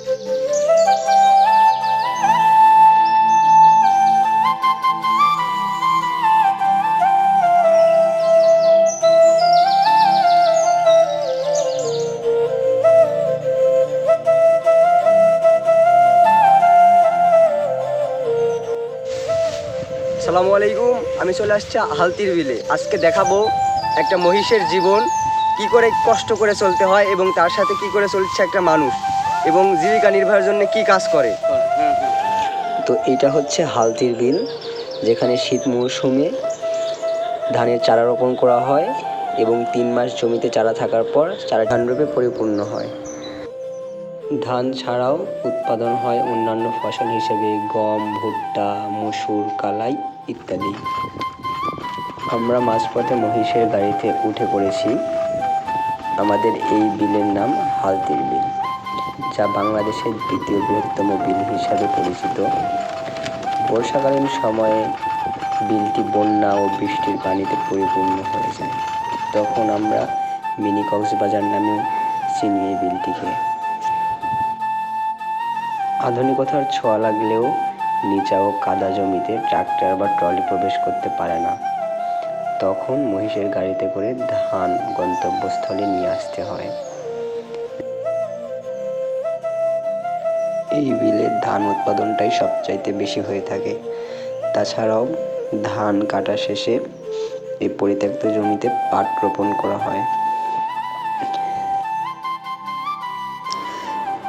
আসসালামু আলাইকুম। আমি চলে আসছি হালতির বিলে। আজকে দেখাবো একটা মহিষের জীবন, কি করে কষ্ট করে চলতে হয় এবং তার সাথে কি করে চলছে একটা মানুষ এবং জীবিকা নির্বাহের জন্য কি কাজ করে। তো এইটা হচ্ছে হালতির বিল, যেখানে শীত মৌসুমে ধানের চারা রোপণ করা হয় এবং 3 মাস জমিতে চারা থাকার পর চারা ধানরূপে পরিপূর্ণ হয়। ধান ছাড়াও উৎপাদন হয় অন্যান্য ফসল হিসেবে গম, ভুট্টা, মসুর, কালাই ইত্যাদি। আমরা মাঝপথে মহিষের গাড়িতে উঠে পড়েছি। আমাদের এই বিলের নাম হালতির বিল, যা বাংলাদেশের দ্বিতীয় বৃহত্তম বিল হিসাবে পরিচিত। বর্ষাকালীন সময়ে বিলটি বন্যা ও বৃষ্টির পানিতে পরিপূর্ণ হয়ে যায়। তখন আমরা মিনি কক্সবাজার নামে চিনি এই বিলটিকে। আধুনিকতার ছোঁয়া লাগলেও নিচা ও কাদা জমিতে ট্রাক্টর বা ট্রলি প্রবেশ করতে পারে না। তখন মহিষের গাড়িতে করে ধান গন্তব্যস্থলে নিয়ে আসতে হয়। এই বিলের ধান উৎপাদনটাই সবচাইতে বেশি হয়ে থাকে। তাছাড়াও ধান কাটা শেষে এই পরিত্যক্ত জমিতে পাট রোপণ করা হয়।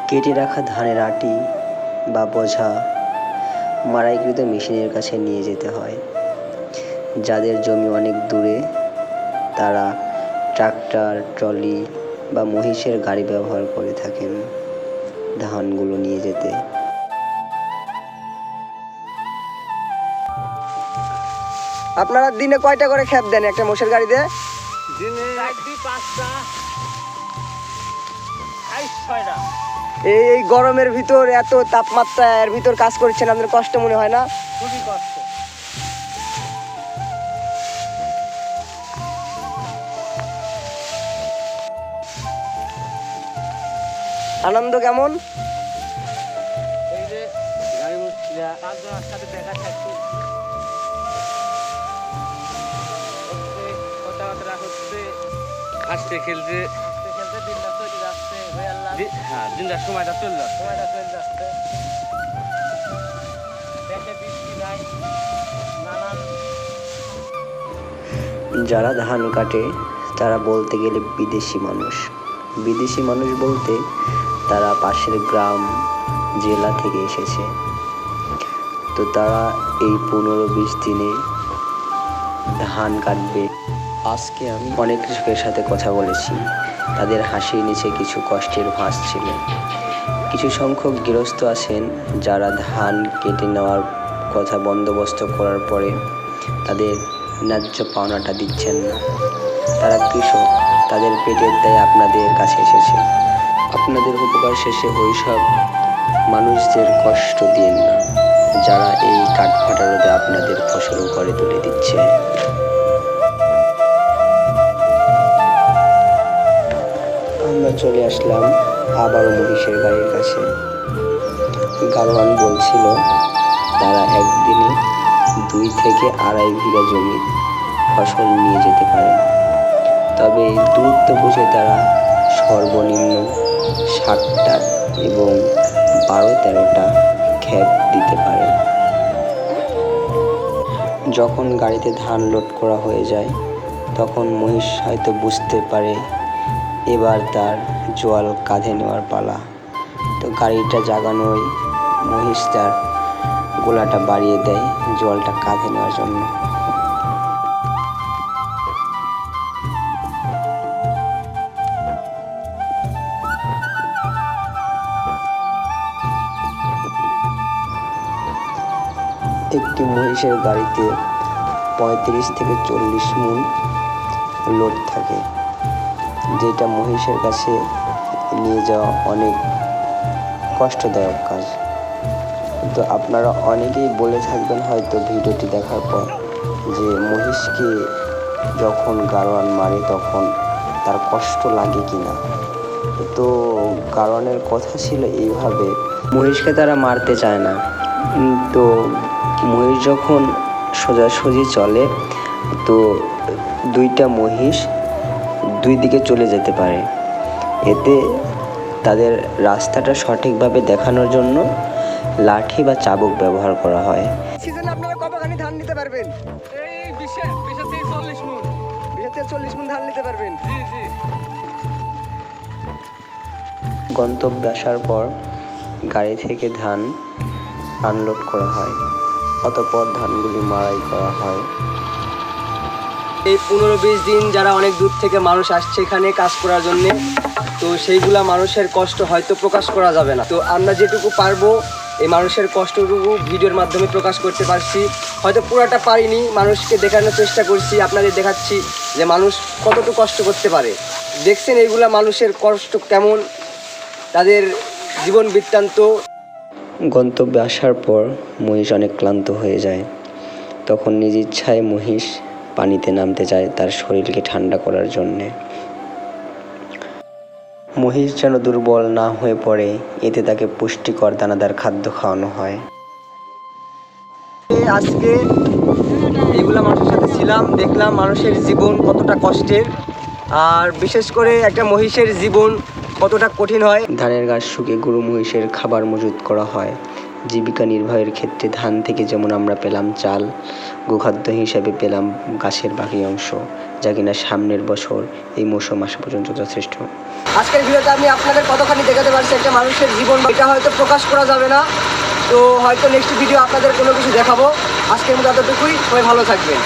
কেটে রাখা ধানের আটি বা বোঝা মাড়াইকৃত মেশিনের কাছে নিয়ে যেতে হয়। যাদের জমি অনেক দূরে, তারা ট্রাক্টর, ট্রলি বা মহিষের গাড়ি ব্যবহার করে থাকেন ধানগুলো নিয়ে যেতে। আপনারা দিনে কয়টা করে খেপ দেন একটা মোষের গাড়িতে? দিনে 4-5টা, 6টা। এই গরমের ভিতর এত তাপমাত্রা, এর ভিতর কাজ করছেন, আপনাদের কষ্ট মনে হয় না? খুবই কষ্ট। আনন্দ কেমন? এই যে গাড়ি মুছিয়া 5 জনের সাথে দেখা থাকছি, কথাবার্তা হচ্ছে, হাসতে খেলতে দিনটা চলে যাচ্ছে। হ্যাঁ, দিনটা সময়টা চলে যাচ্ছে। দেশে বৃষ্টি নাই, নানান। যারা ধান কাটে তারা বলতে গেলে বিদেশি মানুষ। বিদেশি মানুষ বলতে তারা পাশের গ্রাম, জেলা থেকে এসেছে। তো তারা এই 15-20 দিনে ধান কাটবে। আজকে আমি অনেক কৃষকের সাথে কথা বলেছি। তাদের হাসির নিচে কিছু কষ্টের ভাঁজ ছিল। কিছু সংখ্যক গৃহস্থ আছেন যারা ধান কেটে নেওয়ার কথা বন্দোবস্ত করার পরে তাদের ন্যায্য পাওনাটা দিচ্ছেন না। তারা কৃষক, তাদের পেটের দায়ে আপনাদের কাছে এসেছে। আপনাদের উপকার শেষে ওই সব মানুষদের কষ্ট দিন না, যারা এই কাঠফাটা রোদে আপনাদের ফসল ঘরে তুলে দিচ্ছে। আমরা চলে আসলাম আবারও মহিষের গাড়ির কাছে। গাড়োয়ান বলছিল তারা একদিনে 2 থেকে 2.5 বিঘা জমির ফসল নিয়ে যেতে পারে, তবে দূরত্ব বুঝে তারা সর্বনিম্ন 60টা এবং 12-13টা ক্ষেত দিতে পারে। যখন গাড়িতে ধান লোড করা হয়ে যায়, তখন মহিষ হয়তো বুঝতে পারে এবার তার জোয়াল কাঁধে নেওয়ার পালা। তো গাড়িটা জাগানোয় মহিষ তার গোলাটা বাড়িয়ে দেয় জোয়ালটা কাঁধে নেওয়ার জন্য। একটি মহিষের গাড়িতে 35 থেকে 40 মণ লোড থাকে, যেটা মহিষের কাছে নিয়ে যাওয়া অনেক কষ্টদায়ক কাজ। তো আপনারা অনেকেই বলে থাকবেন হয়তো ভিডিওটি দেখার পর যে মহিষকে যখন গাড়োয়ান মারে তখন তার কষ্ট লাগে কিনা। তো কারণের কথা ছিল এইভাবে, মহিষকে তারা মারতে চায় না। তো মহিষ যখন সোজাসুজি চলে, তো দুইটা মহিষ দুই দিকে চলে যেতে পারে। এতে তাদের রাস্তাটা সঠিকভাবে দেখানোর জন্য লাঠি বা চাবুক ব্যবহার করা হয়। সিজনে আপনারা কতখানি ধান নিতে পারবেন? এই 20 থেকে 40 মণ। 20 থেকে 40 মণ ধান নিতে পারবেন। জি জি। গন্তব্যে আসার পর গাড়ি থেকে ধান আনলোড করা হয়, অতঃপর ধানগুলি মাড়াই করা হয়। এই 15-20 দিন যারা অনেক দূর থেকে মানুষ আসছে এখানে কাজ করার জন্যে, তো সেইগুলা মানুষের কষ্ট হয়তো প্রকাশ করা যাবে না। তো আমরা যেটুকু পারবো এই মানুষের কষ্টটুকু ভিডিওর মাধ্যমে প্রকাশ করতে পারছি। হয়তো পুরাটা পারিনি, মানুষকে দেখানোর চেষ্টা করছি, আপনাদের দেখাচ্ছি যে মানুষ কতটুকু কষ্ট করতে পারে। দেখছেন এইগুলা মানুষের কষ্ট কেমন, তাদের জীবন বৃত্তান্ত। গন্তব্যে আসার পর মহিষ অনেক ক্লান্ত হয়ে যায়। তখন নিজ ইচ্ছায় মহিষ পানিতে নামতে চায় তার শরীরকে ঠান্ডা করার জন্যে। মহিষ যেন দুর্বল না হয়ে পড়ে, এতে তাকে পুষ্টিকর দানাদার খাদ্য খাওয়ানো হয়। আজকে এইগুলা মানুষের সাথে ছিলাম, দেখলাম মানুষের জীবন কতটা কষ্টের, আর বিশেষ করে একটা মহিষের জীবন কতটা কঠিন হয়। ধানের গাছ শুকিয়ে গরু মহিষের খাবার মজুত করা হয়। জীবিকা নির্বাহের ক্ষেত্রে ধান থেকে যেমন আমরা পেলাম চাল, গোখাদ্য হিসাবে পেলাম গাছের বাকি অংশ, যা কিনা সামনের বছর এই মৌসুম আসা পর্যন্ত যথেষ্ট। আজকের ভিডিওতে আমি আপনাদের কতখানি দেখাতে পারছি একটা মানুষের জীবন, এটা হয়তো প্রকাশ করা যাবে না। তো হয়তো নেক্সট ভিডিও আপনাদের কোনো কিছু দেখাবো। আজকের মতো এতটুকুই, সবাই ভালো থাকবেন।